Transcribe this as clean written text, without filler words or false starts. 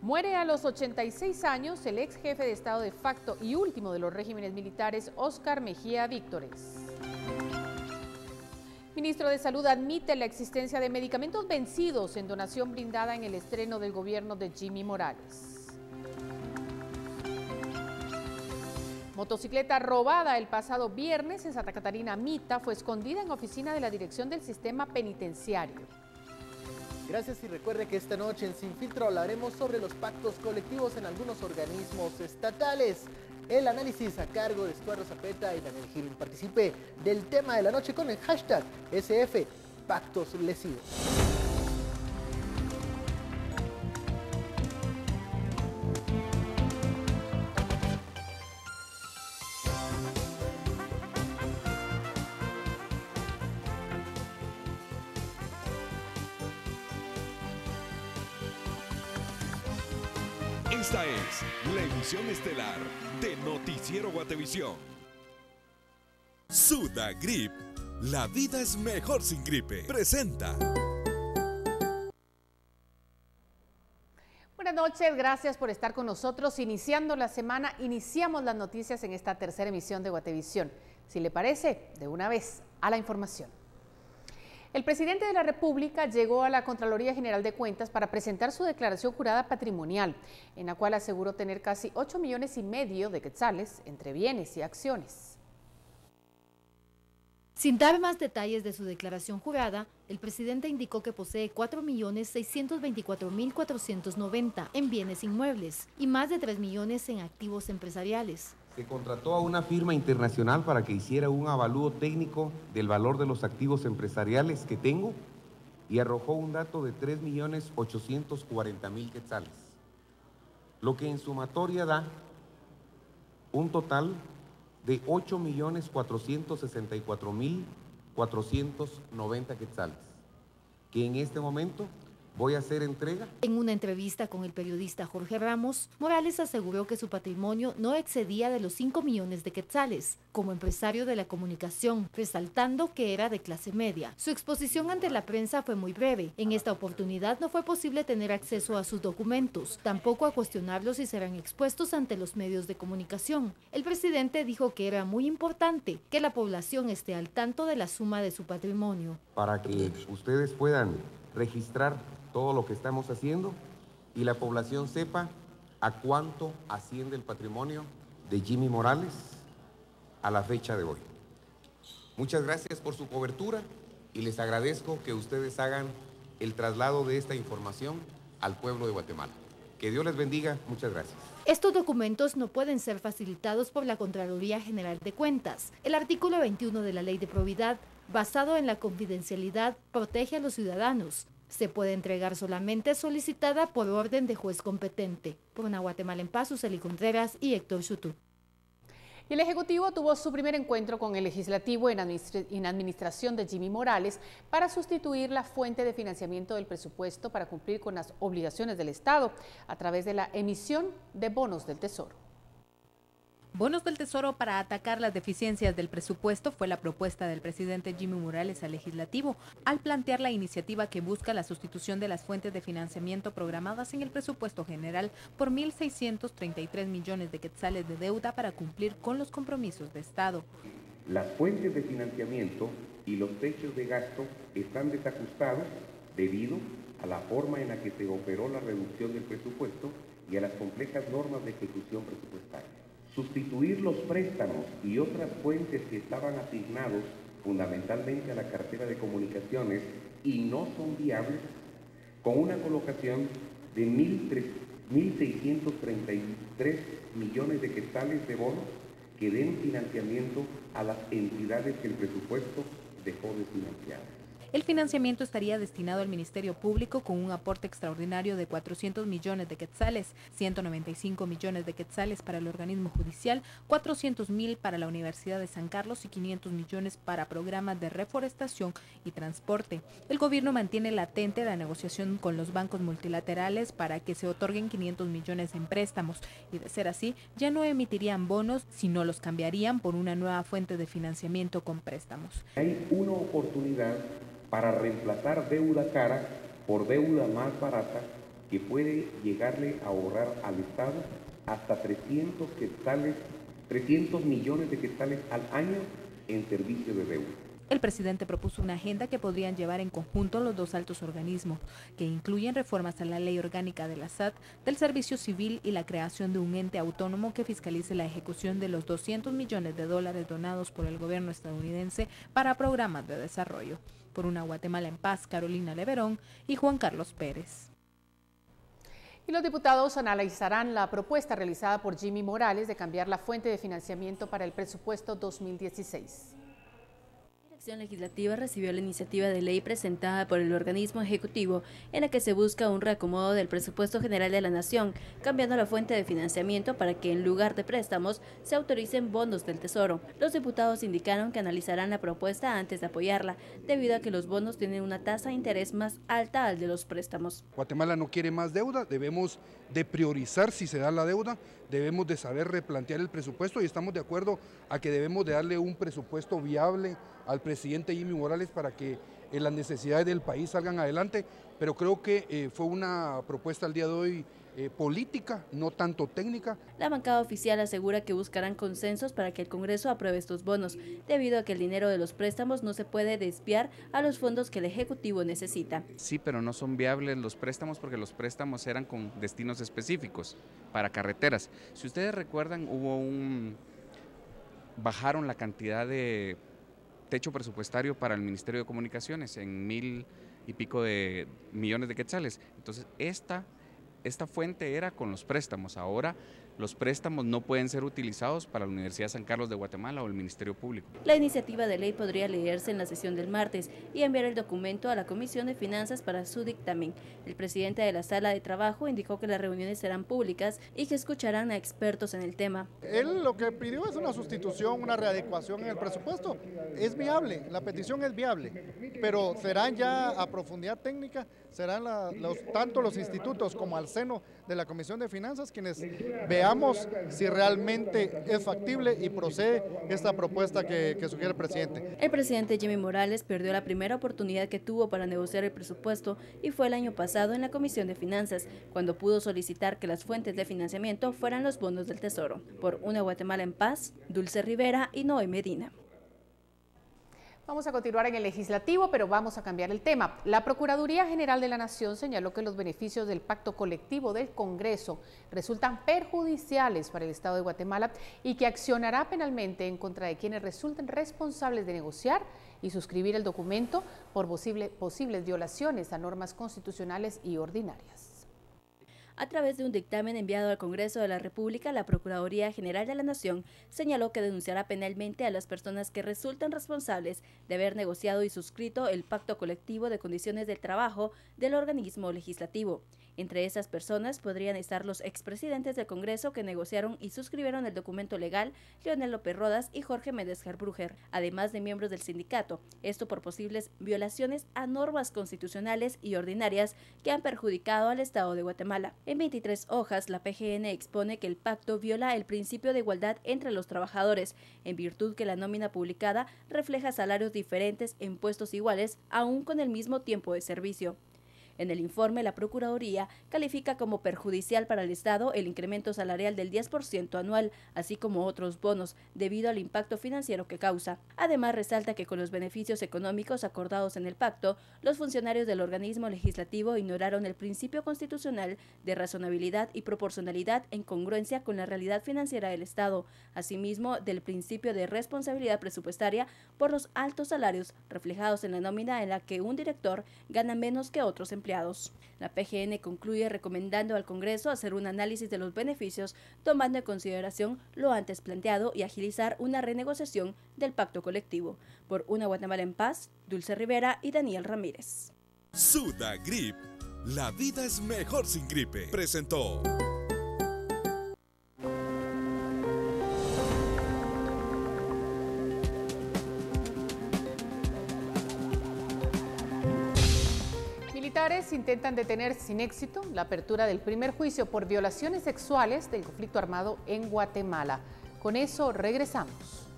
Muere a los 86 años el ex jefe de Estado de facto y último de los regímenes militares, Óscar Mejía Víctores. Ministro de Salud admite la existencia de medicamentos vencidos en donación brindada en el estreno del gobierno de Jimmy Morales. Motocicleta robada el pasado viernes en Santa Catarina Mita fue escondida en oficina de la Dirección del Sistema Penitenciario. Gracias y recuerde que esta noche en Sin Filtro hablaremos sobre los pactos colectivos en algunos organismos estatales. El análisis a cargo de Estuardo Zapeta y Daniel Gil. Participe del tema de la noche con el hashtag SF Pactos Lesivos. Esta es la emisión estelar de Noticiero Guatevisión. Sudagrip, la vida es mejor sin gripe, presenta. Buenas noches, gracias por estar con nosotros. Iniciando la semana, iniciamos las noticias en esta tercera emisión de Guatevisión. Si le parece, de una vez a la información. El presidente de la República llegó a la Contraloría General de Cuentas para presentar su declaración jurada patrimonial, en la cual aseguró tener casi 8,5 millones de quetzales entre bienes y acciones. Sin dar más detalles de su declaración jurada, el presidente indicó que posee 4.624.490 en bienes inmuebles y más de 3 millones en activos empresariales. Se contrató a una firma internacional para que hiciera un avalúo técnico del valor de los activos empresariales que tengo y arrojó un dato de 3.840.000 quetzales, lo que en sumatoria da un total de 8.464.490 quetzales, que en este momento voy a hacer entrega. En una entrevista con el periodista Jorge Ramos, Morales aseguró que su patrimonio no excedía de los 5 millones de quetzales, como empresario de la comunicación, resaltando que era de clase media. Su exposición ante la prensa fue muy breve. En esta oportunidad no fue posible tener acceso a sus documentos, tampoco a cuestionarlos si serán expuestos ante los medios de comunicación. El presidente dijo que era muy importante que la población esté al tanto de la suma de su patrimonio. Para que ustedes puedan registrar todo lo que estamos haciendo y la población sepa a cuánto asciende el patrimonio de Jimmy Morales a la fecha de hoy. Muchas gracias por su cobertura y les agradezco que ustedes hagan el traslado de esta información al pueblo de Guatemala. Que Dios les bendiga. Muchas gracias. Estos documentos no pueden ser facilitados por la Contraloría General de Cuentas. El artículo 21 de la Ley de Probidad, basado en la confidencialidad, protege a los ciudadanos. Se puede entregar solamente solicitada por orden de juez competente. Por una Guatemala en Paz, Suseli Contreras y Héctor Chutú. El Ejecutivo tuvo su primer encuentro con el Legislativo en administración de Jimmy Morales para sustituir la fuente de financiamiento del presupuesto para cumplir con las obligaciones del Estado a través de la emisión de bonos del Tesoro. Bonos del Tesoro para atacar las deficiencias del presupuesto fue la propuesta del presidente Jimmy Morales al Legislativo, al plantear la iniciativa que busca la sustitución de las fuentes de financiamiento programadas en el presupuesto general por 1.633 millones de quetzales de deuda para cumplir con los compromisos de Estado. Las fuentes de financiamiento y los techos de gasto están desajustados debido a la forma en la que se operó la reducción del presupuesto y a las complejas normas de ejecución presupuestaria. Sustituir los préstamos y otras fuentes que estaban asignados fundamentalmente a la cartera de comunicaciones y no son viables con una colocación de 1.633 millones de quetzales de bonos que den financiamiento a las entidades que el presupuesto dejó de financiar. El financiamiento estaría destinado al Ministerio Público con un aporte extraordinario de 400 millones de quetzales, 195 millones de quetzales para el organismo judicial, 400.000 para la Universidad de San Carlos y 500 millones para programas de reforestación y transporte. El gobierno mantiene latente la negociación con los bancos multilaterales para que se otorguen 500 millones en préstamos y, de ser así, ya no emitirían bonos, sino los cambiarían por una nueva fuente de financiamiento con préstamos. Hay una oportunidad para reemplazar deuda cara por deuda más barata que puede llegarle a ahorrar al Estado hasta 300 millones de quetzales al año en servicio de deuda. El presidente propuso una agenda que podrían llevar en conjunto los dos altos organismos, que incluyen reformas a la ley orgánica de la SAT, del servicio civil y la creación de un ente autónomo que fiscalice la ejecución de los $200 millones donados por el gobierno estadounidense para programas de desarrollo. Por una Guatemala en paz, Carolina Leverón y Juan Carlos Pérez. Y los diputados analizarán la propuesta realizada por Jimmy Morales de cambiar la fuente de financiamiento para el presupuesto 2016. La Acción Legislativa recibió la iniciativa de ley presentada por el organismo ejecutivo en la que se busca un reacomodo del presupuesto general de la Nación, cambiando la fuente de financiamiento para que en lugar de préstamos se autoricen bonos del Tesoro. Los diputados indicaron que analizarán la propuesta antes de apoyarla, debido a que los bonos tienen una tasa de interés más alta al de los préstamos. Guatemala no quiere más deuda, debemos de priorizar si se da la deuda, debemos de saber replantear el presupuesto y estamos de acuerdo a que debemos de darle un presupuesto viable al presidente Jimmy Morales para que las necesidades del país salgan adelante, pero creo que fue una propuesta al día de hoy política, no tanto técnica. La bancada oficial asegura que buscarán consensos para que el Congreso apruebe estos bonos, debido a que el dinero de los préstamos no se puede desviar a los fondos que el Ejecutivo necesita. Sí, pero no son viables los préstamos porque los préstamos eran con destinos específicos para carreteras. Si ustedes recuerdan, bajaron la cantidad de techo presupuestario para el Ministerio de Comunicaciones en 1,000 y pico de millones de quetzales. Entonces, esta fuente era con los préstamos. Ahora los préstamos no pueden ser utilizados para la Universidad San Carlos de Guatemala o el Ministerio Público. La iniciativa de ley podría leerse en la sesión del martes y enviar el documento a la Comisión de Finanzas para su dictamen. El presidente de la Sala de Trabajo indicó que las reuniones serán públicas y que escucharán a expertos en el tema. Él lo que pidió es una sustitución, una readecuación en el presupuesto. Es viable, la petición es viable, pero serán ya a profundidad técnica, serán tanto los institutos como al seno de la Comisión de Finanzas quienes veamos si realmente es factible y procede esta propuesta que sugiere el presidente. El presidente Jimmy Morales perdió la primera oportunidad que tuvo para negociar el presupuesto y fue el año pasado en la Comisión de Finanzas, cuando pudo solicitar que las fuentes de financiamiento fueran los bonos del Tesoro. Por una Guatemala en paz, Dulce Rivera y Noé Medina. Vamos a continuar en el legislativo, pero vamos a cambiar el tema. La Procuraduría General de la Nación señaló que los beneficios del pacto colectivo del Congreso resultan perjudiciales para el Estado de Guatemala y que accionará penalmente en contra de quienes resulten responsables de negociar y suscribir el documento por posibles violaciones a normas constitucionales y ordinarias. A través de un dictamen enviado al Congreso de la República, la Procuraduría General de la Nación señaló que denunciará penalmente a las personas que resultan responsables de haber negociado y suscrito el pacto colectivo de condiciones del trabajo del organismo legislativo. Entre esas personas podrían estar los expresidentes del Congreso que negociaron y suscribieron el documento legal, Leonel López Rodas y Jorge Méndez Harbrugger, además de miembros del sindicato, esto por posibles violaciones a normas constitucionales y ordinarias que han perjudicado al Estado de Guatemala. En 23 hojas, la PGN expone que el pacto viola el principio de igualdad entre los trabajadores, en virtud que la nómina publicada refleja salarios diferentes en puestos iguales, aún con el mismo tiempo de servicio. En el informe, la Procuraduría califica como perjudicial para el Estado el incremento salarial del 10% anual, así como otros bonos, debido al impacto financiero que causa. Además, resalta que con los beneficios económicos acordados en el pacto, los funcionarios del organismo legislativo ignoraron el principio constitucional de razonabilidad y proporcionalidad en congruencia con la realidad financiera del Estado, asimismo del principio de responsabilidad presupuestaria por los altos salarios reflejados en la nómina en la que un director gana menos que otros empleados. La PGN concluye recomendando al Congreso hacer un análisis de los beneficios, tomando en consideración lo antes planteado y agilizar una renegociación del pacto colectivo. Por una Guatemala en paz, Dulce Rivera y Daniel Ramírez. Sudagrip, la vida es mejor sin gripe, presentó. Militares intentan detener sin éxito la apertura del primer juicio por violaciones sexuales del conflicto armado en Guatemala. Con eso regresamos.